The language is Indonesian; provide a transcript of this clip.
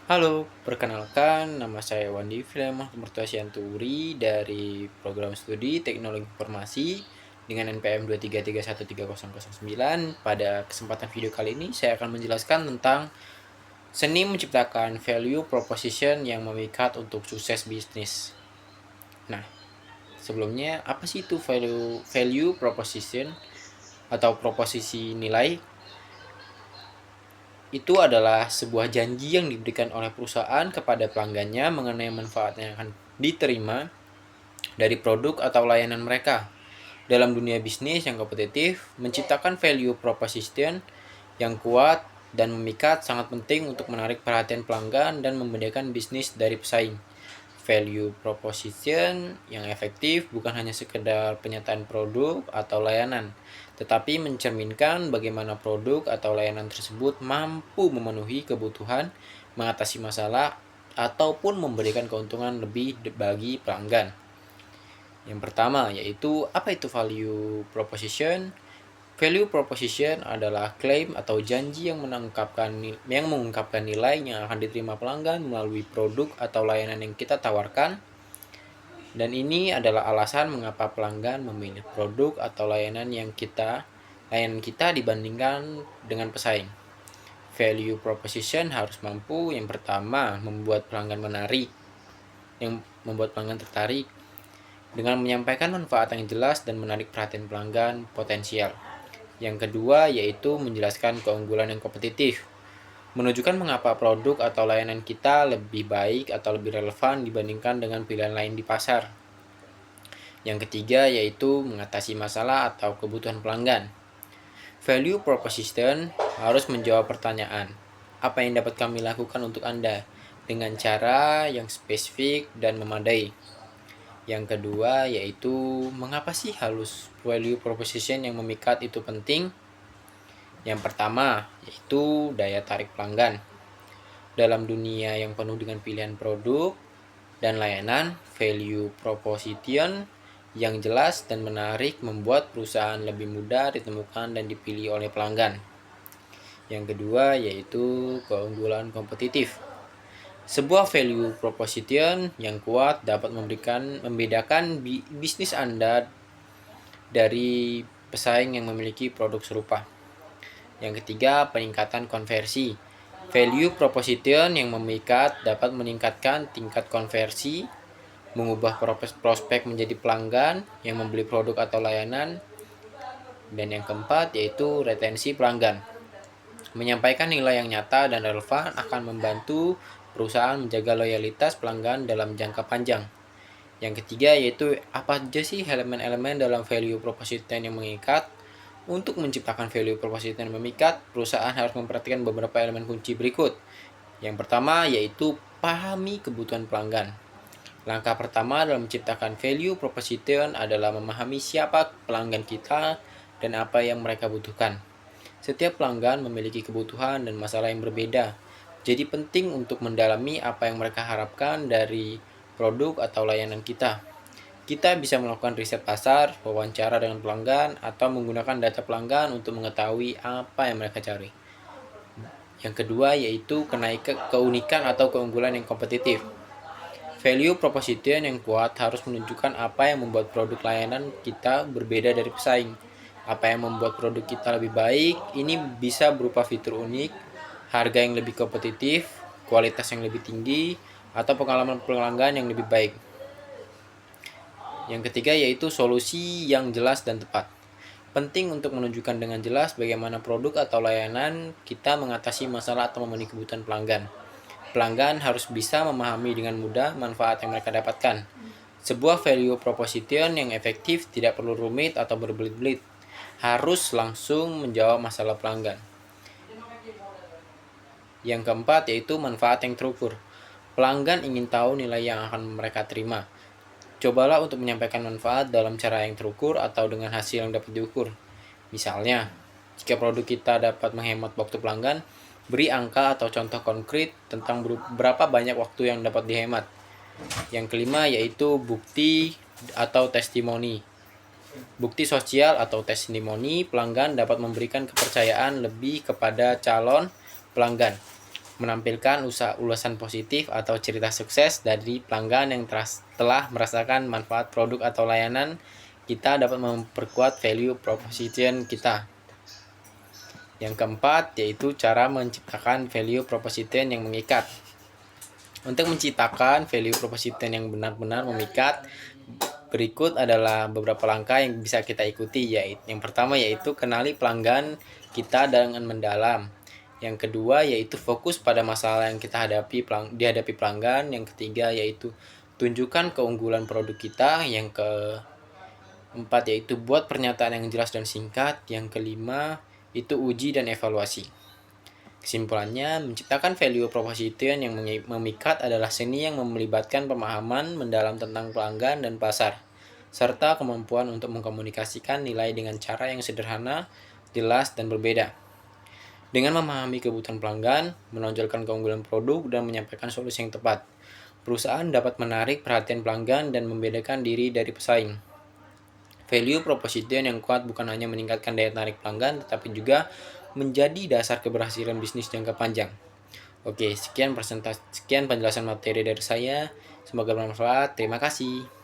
Halo, perkenalkan nama saya Wandi Filemon Mertuasianturi dari program studi Teknologi Informasi dengan NPM 233313009. Pada kesempatan video kali ini saya akan menjelaskan tentang seni menciptakan value proposition yang memikat untuk sukses bisnis. Nah, sebelumnya apa sih itu value proposition atau proposisi nilai? Itu adalah sebuah janji yang diberikan oleh perusahaan kepada pelanggannya mengenai manfaat yang akan diterima dari produk atau layanan mereka. Dalam dunia bisnis yang kompetitif, menciptakan value proposition yang kuat dan memikat sangat penting untuk menarik perhatian pelanggan dan membedakan bisnis dari pesaing. Value proposition yang efektif bukan hanya sekedar penyataan produk atau layanan, tetapi mencerminkan bagaimana produk atau layanan tersebut mampu memenuhi kebutuhan, mengatasi masalah, ataupun memberikan keuntungan lebih bagi pelanggan. Yang pertama yaitu apa itu value proposition? Value proposition adalah klaim atau janji yang mengungkapkan nilai yang akan diterima pelanggan melalui produk atau layanan yang kita tawarkan. Dan ini adalah alasan mengapa pelanggan memilih produk atau layanan kita dibandingkan dengan pesaing. Value proposition harus mampu yang pertama membuat pelanggan tertarik dengan menyampaikan manfaat yang jelas dan menarik perhatian pelanggan potensial. Yang kedua yaitu menjelaskan keunggulan yang kompetitif, menunjukkan mengapa produk atau layanan kita lebih baik atau lebih relevan dibandingkan dengan pilihan lain di pasar. Yang ketiga yaitu mengatasi masalah atau kebutuhan pelanggan. Value proposition harus menjawab pertanyaan, apa yang dapat kami lakukan untuk Anda dengan cara yang spesifik dan memadai. Yang kedua yaitu mengapa sih halus value proposition yang memikat itu penting? Yang pertama yaitu daya tarik pelanggan. Dalam dunia yang penuh dengan pilihan produk dan layanan, value proposition yang jelas dan menarik membuat perusahaan lebih mudah ditemukan dan dipilih oleh pelanggan. Yang kedua yaitu keunggulan kompetitif. Sebuah value proposition yang kuat dapat membedakan bisnis Anda dari pesaing yang memiliki produk serupa. Yang ketiga, peningkatan konversi. Value proposition yang memikat dapat meningkatkan tingkat konversi, mengubah prospek menjadi pelanggan yang membeli produk atau layanan. Dan yang keempat yaitu retensi pelanggan. Menyampaikan nilai yang nyata dan relevan akan membantu perusahaan menjaga loyalitas pelanggan dalam jangka panjang. Yang ketiga yaitu apa aja sih elemen-elemen dalam value proposition yang mengikat. Untuk menciptakan value proposition yang memikat, perusahaan harus memperhatikan beberapa elemen kunci berikut. Yang pertama yaitu pahami kebutuhan pelanggan. Langkah pertama dalam menciptakan value proposition adalah memahami siapa pelanggan kita dan apa yang mereka butuhkan. Setiap pelanggan memiliki kebutuhan dan masalah yang berbeda. Jadi penting untuk mendalami apa yang mereka harapkan dari produk atau layanan kita. Kita bisa melakukan riset pasar, wawancara dengan pelanggan, atau menggunakan data pelanggan untuk mengetahui apa yang mereka cari. Yang kedua yaitu keunikan atau keunggulan yang kompetitif. Value proposition yang kuat harus menunjukkan apa yang membuat produk layanan kita berbeda dari pesaing. Apa yang membuat produk kita lebih baik, ini bisa berupa fitur unik, harga yang lebih kompetitif, kualitas yang lebih tinggi, atau pengalaman pelanggan yang lebih baik. Yang ketiga yaitu solusi yang jelas dan tepat. Penting untuk menunjukkan dengan jelas bagaimana produk atau layanan kita mengatasi masalah atau memenuhi kebutuhan pelanggan. Pelanggan harus bisa memahami dengan mudah manfaat yang mereka dapatkan. Sebuah value proposition yang efektif tidak perlu rumit atau berbelit-belit. Harus langsung menjawab masalah pelanggan. Yang keempat yaitu manfaat yang terukur. Pelanggan ingin tahu nilai yang akan mereka terima. Cobalah untuk menyampaikan manfaat dalam cara yang terukur atau dengan hasil yang dapat diukur. Misalnya, jika produk kita dapat menghemat waktu pelanggan, beri angka atau contoh konkret tentang berapa banyak waktu yang dapat dihemat. Yang kelima yaitu bukti atau testimoni. Bukti sosial atau testimoni pelanggan dapat memberikan kepercayaan lebih kepada calon pelanggan. menampilkan ulasan positif atau cerita sukses dari pelanggan yang telah merasakan manfaat produk atau layanan kita dapat memperkuat value proposition kita. Yang keempat yaitu cara menciptakan value proposition yang mengikat. Untuk menciptakan value proposition yang benar-benar memikat, berikut adalah beberapa langkah yang bisa kita ikuti, yaitu yang pertama yaitu kenali pelanggan kita dengan mendalam. Yang kedua yaitu fokus pada masalah yang kita dihadapi pelanggan. Yang ketiga yaitu tunjukkan keunggulan produk kita. Yang keempat yaitu buat pernyataan yang jelas dan singkat. Yang kelima itu uji dan evaluasi. Kesimpulannya, menciptakan value proposition yang memikat adalah seni yang melibatkan pemahaman mendalam tentang pelanggan dan pasar, serta kemampuan untuk mengkomunikasikan nilai dengan cara yang sederhana, jelas, dan berbeda. Dengan memahami kebutuhan pelanggan, menonjolkan keunggulan produk, dan menyampaikan solusi yang tepat, perusahaan dapat menarik perhatian pelanggan dan membedakan diri dari pesaing. Value proposition yang kuat bukan hanya meningkatkan daya tarik pelanggan, tetapi juga menjadi dasar keberhasilan bisnis jangka panjang. Oke, sekian penjelasan materi dari saya. Semoga bermanfaat. Terima kasih.